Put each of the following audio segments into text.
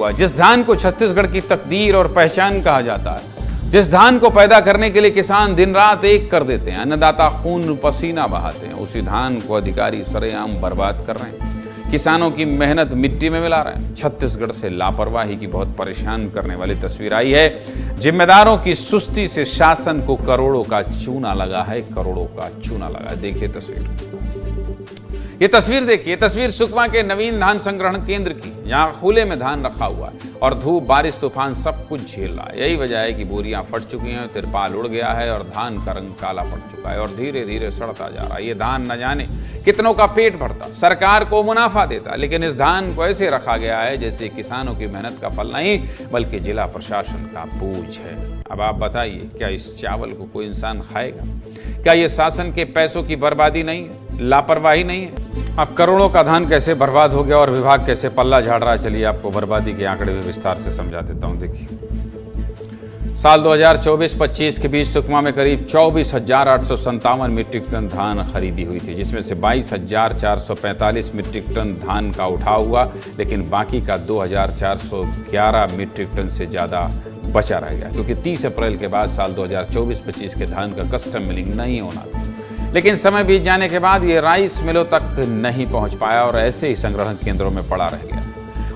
हुआ, जिस धान को छत्तीसगढ़ की तकदीर और पहचान कहा जाता है, जिस धान को पैदा करने के लिए किसान दिन रात एक कर देते हैं, अन्नदाता खून पसीना बहाते हैं, उसी धान को अधिकारी सरेआम बर्बाद कर रहे हैं। किसानों की मेहनत मिट्टी में मिला रहे हैं। छत्तीसगढ़ से लापरवाही की बहुत परेशान करने वाली तस्वीर आई है। जिम्मेदारों की सुस्ती से शासन को करोड़ों का चूना लगा है, करोड़ों का चूना लगा है। देखिए ये तस्वीर देखिए। ये तस्वीर सुकमा के नवीन धान संग्रहण केंद्र की, यहाँ खुले में धान रखा हुआ है और धूप, बारिश, तूफान सब कुछ झेल रहा है। यही वजह है कि बोरियां फट चुकी हैं, तिरपाल उड़ गया है और धान का रंग काला पड़ चुका है और धीरे धीरे सड़ता जा रहा है। ये धान न जाने कितनों का पेट भरता, सरकार को मुनाफा देता, लेकिन इस धान को ऐसे रखा गया है जैसे किसानों की मेहनत का फल नहीं बल्कि जिला प्रशासन का बोझ है। अब आप बताइए, क्या इस चावल को कोई इंसान खाएगा? क्या ये शासन के पैसों की बर्बादी नहीं है, लापरवाही नहीं है? अब करोड़ों का धान कैसे बर्बाद हो गया और विभाग कैसे पल्ला झाड़ रहा है, चलिए आपको बर्बादी के आंकड़े भी विस्तार से समझा देता हूं। देखिए, साल 2024-25 के बीच सुकमा में करीब 24,857 मीट्रिक टन धान खरीदी हुई थी, जिसमें से 22,445 मीट्रिक टन धान का उठाव हुआ, लेकिन बाकी का 2,411 मीट्रिक टन से ज़्यादा बचा रह गया, क्योंकि 30 अप्रैल के बाद साल 2024-25 के धान का कस्टम मिलिंग नहीं होना था। लेकिन समय बीत जाने के बाद ये राइस मिलों तक नहीं पहुंच पाया और ऐसे ही संग्रहण केंद्रों में पड़ा रह गया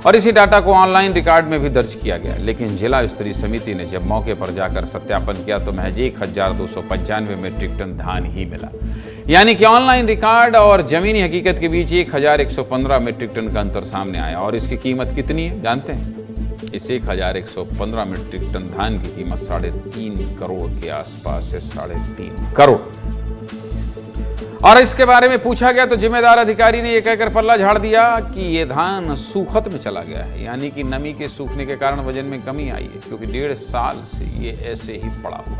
और इसी डाटा को ऑनलाइन रिकॉर्ड में भी दर्ज किया गया। लेकिन जिला स्तरीय समिति ने जब मौके पर जाकर सत्यापन किया तो महज 1,295 मीट्रिक टन धान ही मिला। यानी कि ऑनलाइन रिकॉर्ड और जमीनी हकीकत के बीच 1,115 मीट्रिक टन का अंतर सामने आया। और इसकी कीमत कितनी है जानते हैं? इस 1,115 मीट्रिक टन धान की कीमत 3.5 करोड़ के आसपास है, 3.5 करोड़। और इसके बारे में पूछा गया तो जिम्मेदार अधिकारी ने यह कहकर पल्ला झाड़ दिया कि ये धान सूखत में चला गया है, यानी कि नमी के सूखने के कारण वजन में कमी आई है, क्योंकि 1.5 साल से ये ऐसे ही पड़ा हुआ है।